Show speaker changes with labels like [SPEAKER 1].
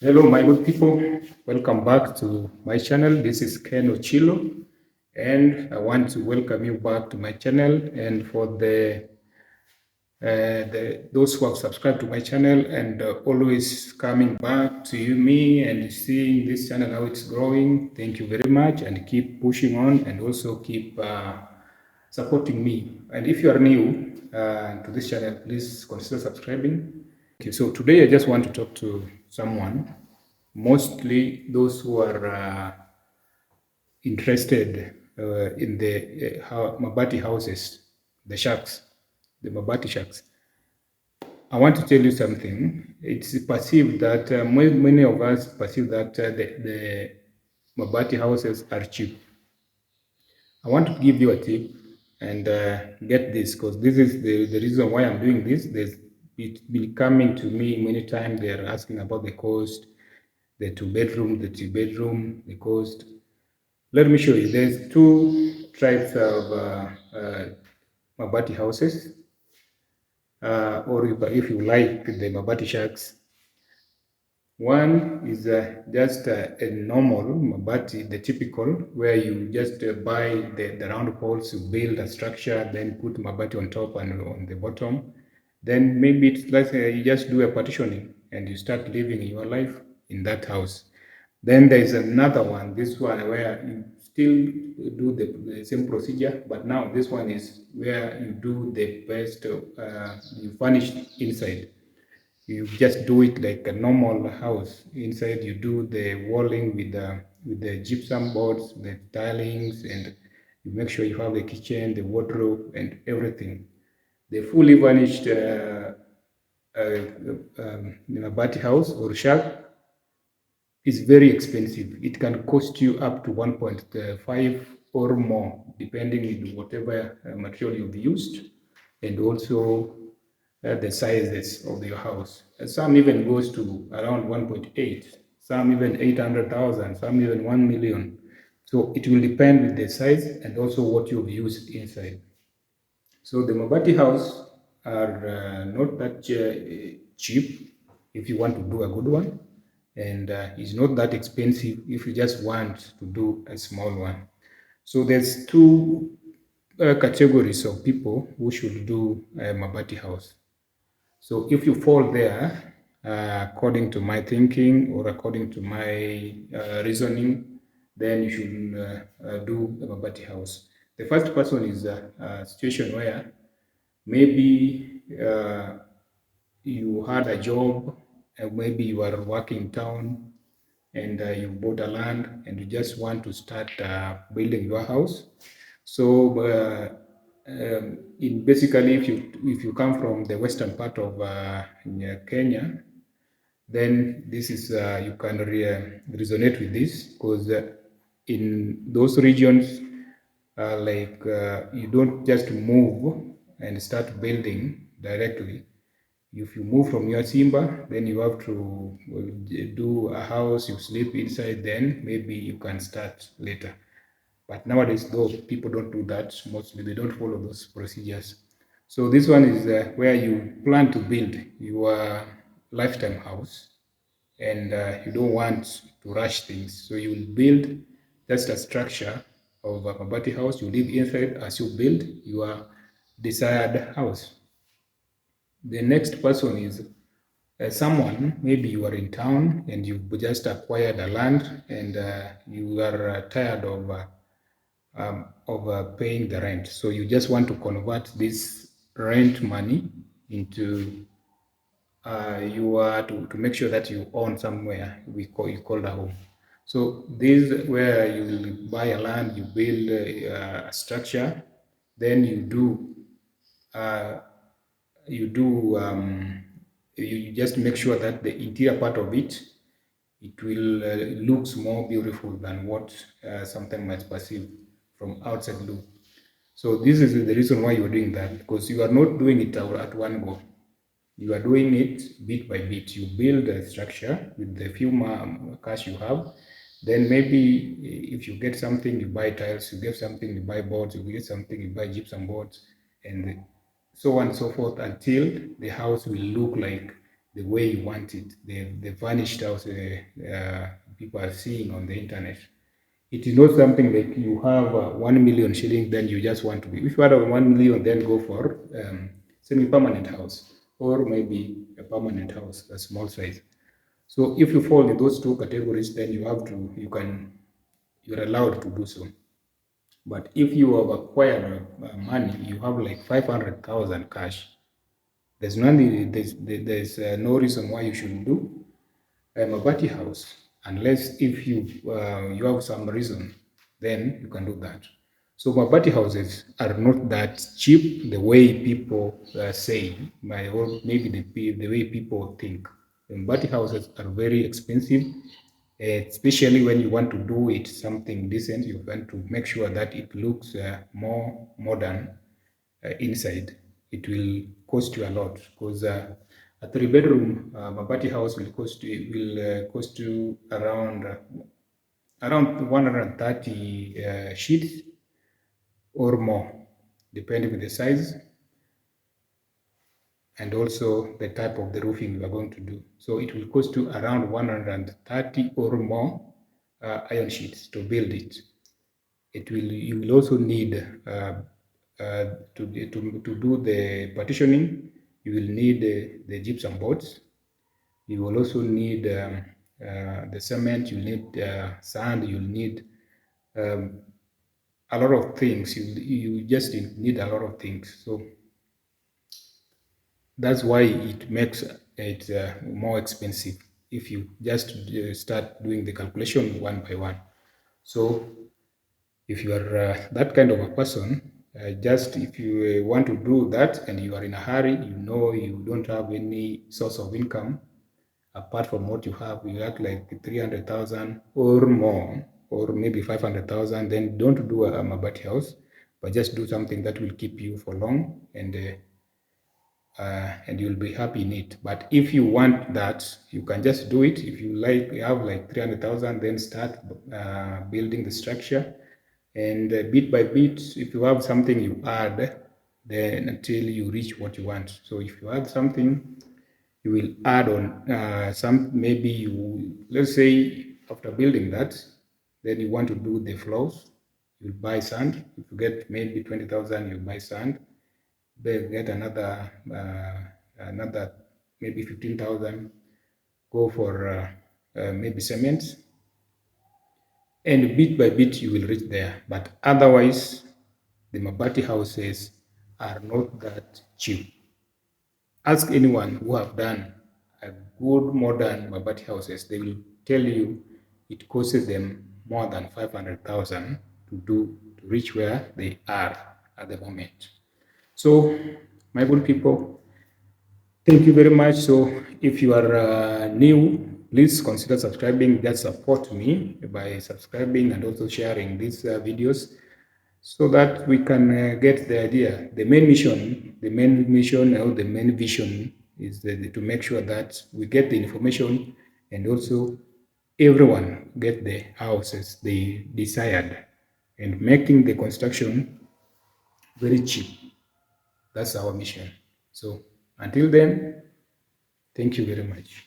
[SPEAKER 1] Hello, my good people. Welcome back to my channel. This is Ken Ochilo, and I want to welcome you back to my channel. And for those who have subscribed to my channel and always coming back to me and seeing this channel how it's growing, thank you very much, and keep pushing on, and also keep supporting me. And if you are new to this channel, please consider subscribing. Okay, so today I just want to talk to someone, mostly those who are interested in the Mabati houses, the shacks, the Mabati shacks. I want to tell you something. It's perceived that many of us perceive that the Mabati houses are cheap. I want to give you a tip and get this, because this is the reason why I'm doing this. It's been coming to me many times. They're asking about the cost, the two bedroom, the cost. Let me show you. There's two types of Mabati houses, or if you like, the Mabati shacks. One is just a normal Mabati, the typical, where you just buy the round poles, you build a structure, then put Mabati on top and on the bottom. Then maybe it's like you just do a partitioning and you start living your life in that house. Then there is another one, this one where you still do the same procedure, but now this one is where you do the best, you furnish inside. You just do it like a normal house. Inside you do the walling with the gypsum boards, the tilings, and you make sure you have the kitchen, the wardrobe, and everything. The fully furnished Mabati house or shack is very expensive. It can cost you up to 1.5 or more, depending on whatever material you've used, and also the sizes of your house. And some even goes to around 1.8, some even 800,000, some even 1 million. So it will depend with the size and also what you've used inside. So the Mabati house are not that cheap if you want to do a good one, and it's not that expensive if you just want to do a small one. So there's two categories of people who should do a Mabati house. So if you fall there, according to my thinking or according to my reasoning, then you should do a Mabati house. The first person is a situation where maybe you had a job, maybe you are working in town, and you bought a land and you just want to start building your house. So in basically, if you come from the western part of Kenya, then this is you can resonate with this, because in those regions, you don't just move and start building directly. If you move from your Simba, then you have to do a house, you sleep inside, then maybe you can start later. But nowadays, though, people don't do that. Mostly, they don't follow those procedures. So this one is where you plan to build your lifetime house, and you don't want to rush things. So you will build just a structure of a Mabati house. You live inside as you build your desired house. The next person is someone, maybe you are in town and you just acquired a land, and you are tired of paying the rent. So you just want to convert this rent money into you are to make sure that you own somewhere you call a home. So this where you will buy a land, you build a structure, then uh, you do you just make sure that the interior part of it will looks more beautiful than what something might perceive from outside look. So this is the reason why you're doing that, because you are not doing it at one go. You are doing it bit by bit. You build a structure with the few cash you have. Then maybe if you get something, you buy tiles. You get something, you buy boards. You get something, you buy gypsum boards, and so on and so forth, until the house will look like the way you want it, the furnished house people are seeing on the internet. It is not something like you have 1 million shillings, then you just want to be. If you have 1 million, then go for semi-permanent house or maybe a permanent house, a small size. So if you fall in those two categories, then you're allowed to do so. But if you have acquired money, you have like 500,000 cash. There's no reason why you should do a Mabati house unless if you have some reason, then you can do that. So Mabati houses are not that cheap the way people say, or maybe the way people think. Mabati houses are very expensive, especially when you want to do it something decent. You want to make sure that it looks more modern inside. It will cost you a lot because a three-bedroom Mabati house will cost you around 130 sheets or more, depending on the size and also the type of the roofing you are going to do. So it will cost you around 130 or more iron sheets to build it. You will also need to do the partitioning. You will need the gypsum boards. You will also need the cement. You need sand. You will need um, a lot of things. You just need a lot of things. So that's why it makes it more expensive if you just start doing the calculation one by one. So if you are that kind of a person, just if you want to do that and you are in a hurry, you don't have any source of income apart from what you have, you have like 300,000 or more, or maybe 500,000, then don't do a Mabati house, but just do something that will keep you for long and you'll be happy in it. But if you want that, you can just do it. If you have like 300,000, then start building the structure. And bit by bit, if you have something you add, then until you reach what you want. So if you have something, you will add on maybe let's say after building that, then you want to do the floors, you buy sand. If you get maybe 20,000, you buy sand, then get another maybe 15,000, go for maybe cement, and bit by bit you will reach there. But otherwise, the Mabati houses are not that cheap. Ask anyone who have done a good modern Mabati houses, they will tell you it costs them more than 500,000 to reach where they are at the moment. So, my good people, thank you very much. So, if you are new, please consider subscribing. Just support me by subscribing and also sharing these videos so that we can get the idea. The main mission or the main vision is to make sure that we get the information and also everyone get the houses they desired and making the construction very cheap. That's our mission. So until then, thank you very much.